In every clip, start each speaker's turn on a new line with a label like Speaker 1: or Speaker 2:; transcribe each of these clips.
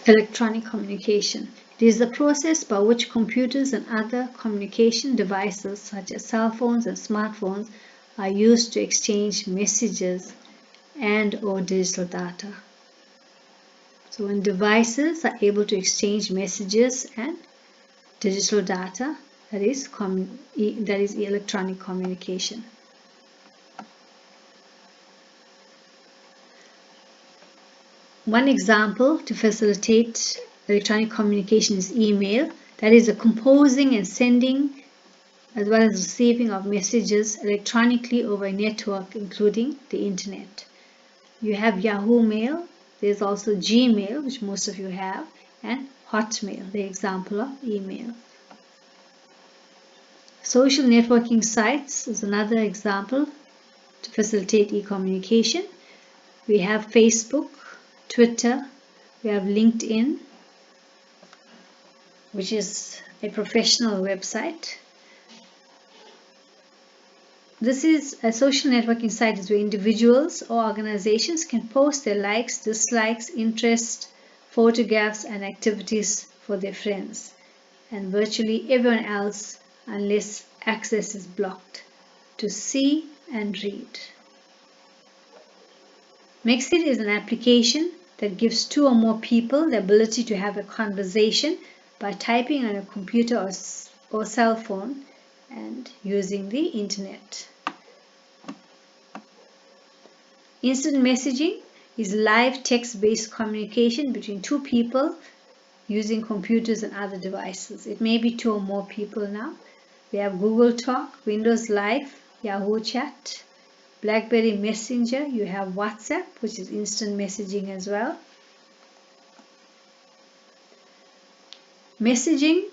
Speaker 1: Electronic communication. It is the process by which computers and other communication devices such as cell phones and smartphones are used to exchange messages and or digital data. So when devices are able to exchange messages and digital data, that is electronic communication. One example to facilitate electronic communication is email. That is the composing and sending as well as receiving of messages electronically over a network, including the internet. You have Yahoo Mail. There's also Gmail, which most of you have, and Hotmail, the example of email. Social networking sites is another example to facilitate e-communication. We have Facebook, Twitter, we have LinkedIn, which is a professional website. This is a social networking site where individuals or organizations can post their likes, dislikes, interests, photographs, and activities for their friends and virtually everyone else unless access is blocked to see and read. Mexit is an application that gives two or more people the ability to have a conversation by typing on a computer or cell phone and using the internet. Instant messaging is live text-based communication between two people using computers and other devices. It may be two or more people now. We have Google Talk, Windows Live, Yahoo Chat, BlackBerry Messenger. You have WhatsApp, which is instant messaging as well. Messaging,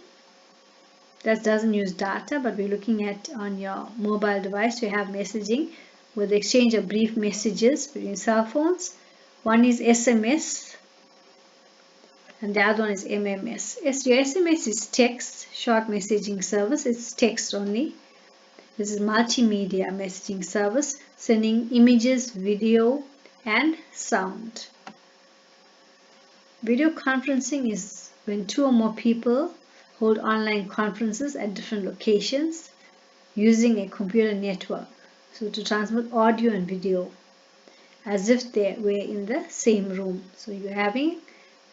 Speaker 1: that doesn't use data, but we're looking at on your mobile device. You have messaging with the exchange of brief messages between cell phones. One is SMS and the other one is MMS. Your SMS is text, short messaging service. It's text only. This is multimedia messaging service, sending images, video, and sound. Video conferencing is when two or more people hold online conferences at different locations using a computer network. So to transmit audio and video as if they were in the same room. So you're having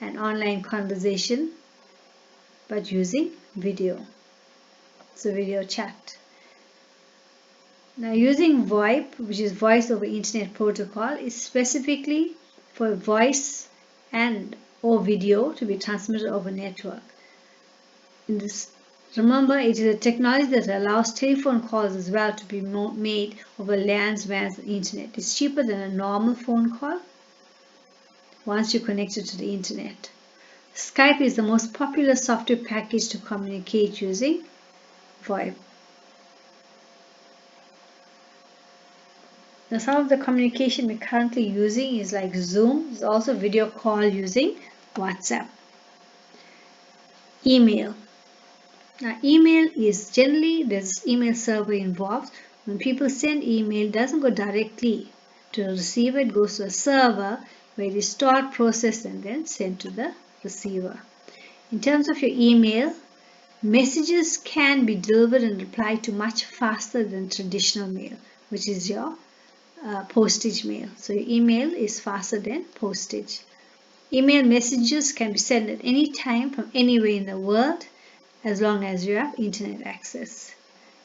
Speaker 1: an online conversation but using video. So video chat. Now using Voip, which is voice over internet protocol, is specifically for voice and or video to be transmitted over network. Remember, it is a technology that allows telephone calls as well to be made over LANs, WANs, and internet. It's cheaper than a normal phone call once you're connected to the internet. Skype is the most popular software package to communicate using Voip. Now some of the communication we're currently using is like Zoom. There's also video call using WhatsApp. Email. Now email is generally, there's email server involved. When people send email, it doesn't go directly to the receiver. It goes to a server where it is stored, processed, and then sent to the receiver. In terms of your email, messages can be delivered and replied to much faster than traditional mail, which is your postage mail. So your email is faster than postage. Email messages can be sent at any time from anywhere in the world as long as you have internet access.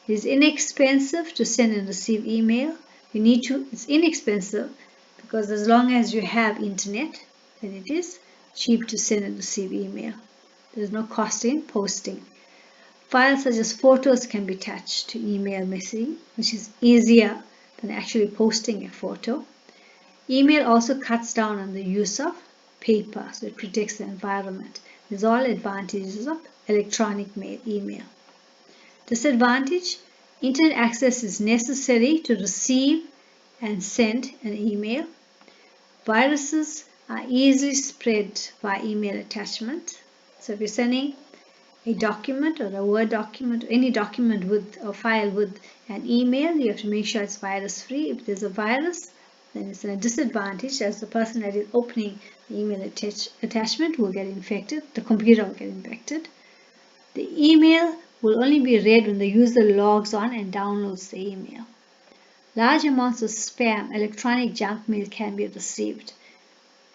Speaker 1: It is inexpensive to send and receive email. It's inexpensive because as long as you have internet, then it is cheap to send and receive email. There is no cost in posting. Files such as photos can be attached to email messaging, which is easier than actually posting a photo. Email also cuts down on the use of paper, so it protects the environment. These are all advantages of electronic email. Disadvantage: internet access is necessary to receive and send an email. Viruses are easily spread by email attachment. So if you're sending a document or a Word document or any document with or file with an email, you have to make sure it's virus free. If there's a virus, then it's a disadvantage, as the person that is opening the email attachment will get infected, the computer will get infected. The email will only be read when the user logs on and downloads the email. Large amounts of spam, electronic junk mail can be received.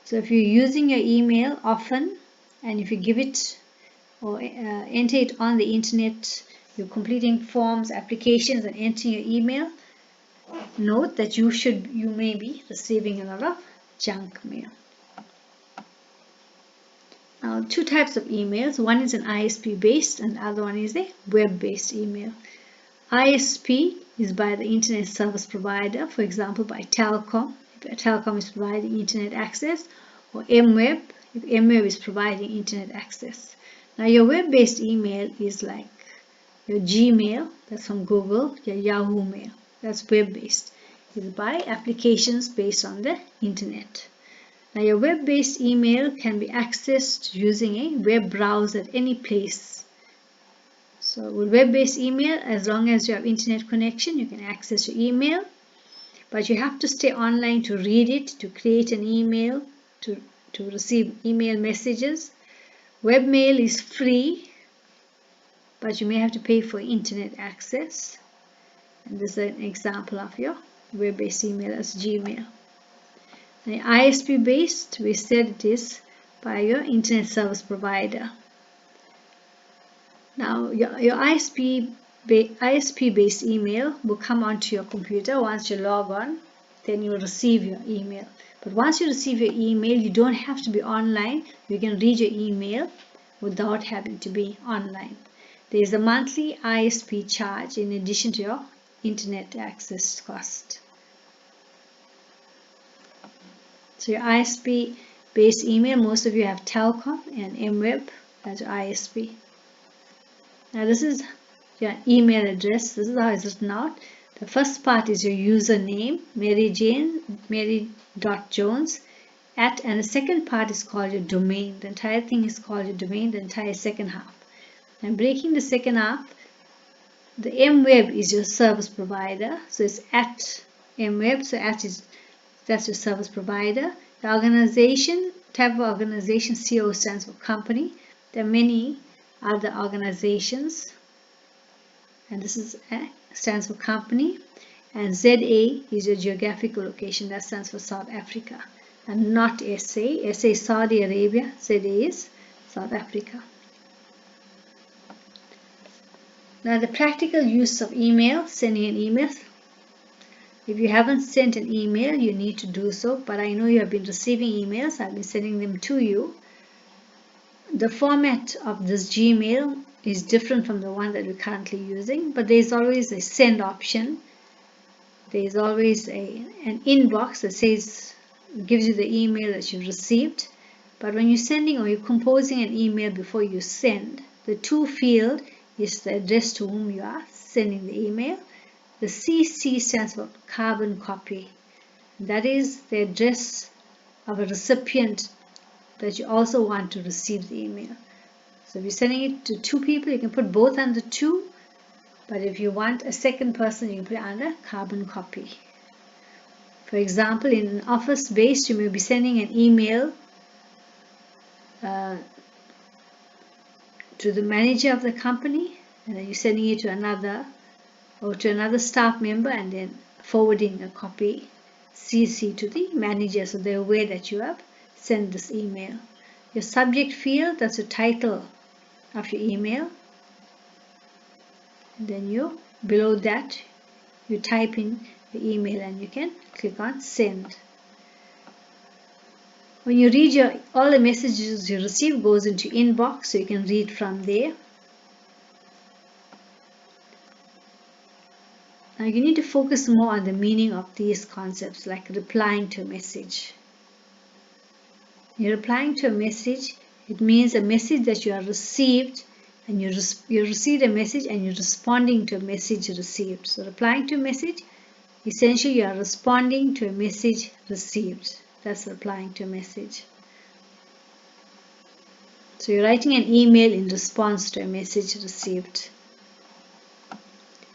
Speaker 1: So if you're using your email often, and if you give it or enter it on the internet, you're completing forms, applications, and entering your email, note that you may be receiving a lot of junk mail. Now, two types of emails. One is an ISP based and the other one is a web based email. ISP is by the internet service provider, for example by Telcom, if Telcom is providing internet access, or MWeb, if MWeb is providing internet access. Now your web-based email is like your Gmail, that's from Google, your Yahoo Mail, that's web-based. It's by applications based on the internet. Now your web-based email can be accessed using a web browser at any place. So with web-based email, as long as you have internet connection, you can access your email, but you have to stay online to read it, to create an email, to receive email messages. Webmail is free, but you may have to pay for internet access. And this is an example of your web-based email as Gmail. And ISP based, we said it is by your internet service provider. Now your ISP based email will come onto your computer once you log on, then you will receive your email. But once you receive your email, you don't have to be online. You can read your email without having to be online. There is a monthly ISP charge in addition to your internet access cost. So your ISP based email, most of you have Telcom and MWeb as your ISP. Now this is your email address. This is how it's written out. The first part is your username, mary.jones, and the second part is called your domain. The entire thing is called your domain, the entire second half. And breaking the second half, the MWeb is your service provider. So it's at MWeb, so that's your service provider. The organization, type of organization, CO stands for company. There are many other organizations, and this is stands for company, and ZA is your geographical location, that stands for South Africa, and not SA. SA is Saudi Arabia, ZA is South Africa. Now the practical use of email, sending an email. If you haven't sent an email, you need to do so, but I know you have been receiving emails. I've been sending them to you. The format of this Gmail is different from the one that we're currently using, but there is always a send option. There is always an inbox that gives you the email that you've received. But when you're sending or you're composing an email before you send, the to field is the address to whom you are sending the email. The CC stands for carbon copy. That is the address of a recipient that you also want to receive the email. So if you're sending it to two people, you can put both under two, but if you want a second person, you can put it under carbon copy. For example, in an office based, you may be sending an email to the manager of the company, and then you're sending it to another staff member, and then forwarding a copy CC to the manager, so they're aware that you have sent this email. Your subject field, that's the title of your email, and then below that you type in your email and you can click on send. When you read all the messages you receive goes into inbox, so you can read from there. Now you need to focus more on the meaning of these concepts, like replying to a message. You're replying to a message, it means a message that you have received, and you received a message and you're responding to a message received. So replying to a message, essentially you are responding to a message received. That's replying to a message. So you're writing an email in response to a message received.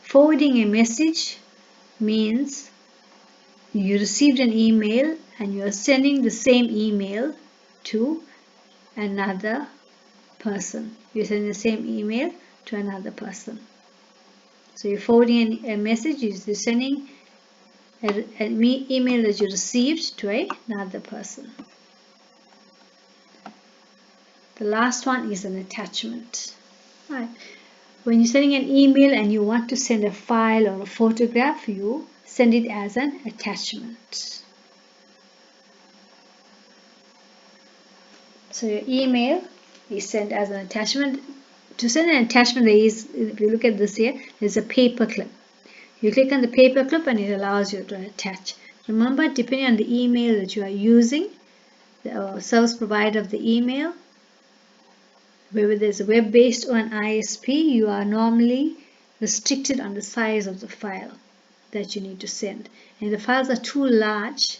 Speaker 1: Forwarding a message means You received an email and you are sending the same email to another person. You're sending the same email to another person. So you're forwarding a message, you're sending an email that you received to another person. The last one is an attachment. Right. When you're sending an email and you want to send a file or a photograph, you send it as an attachment. So your email is sent as an attachment. To send an attachment, there is, if you look at this here, there's a paper clip. You click on the paper clip and it allows you to attach. Remember, depending on the email that you are using, the service provider of the email, whether there's a web-based or an ISP, you are normally restricted on the size of the file that you need to send. And if the files are too large,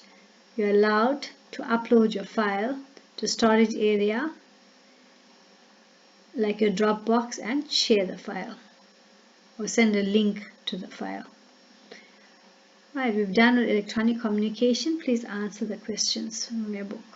Speaker 1: you're allowed to upload your file to storage area like your Dropbox and share the file or send a link to the file. Right, we've done with electronic communication. Please answer the questions from your book.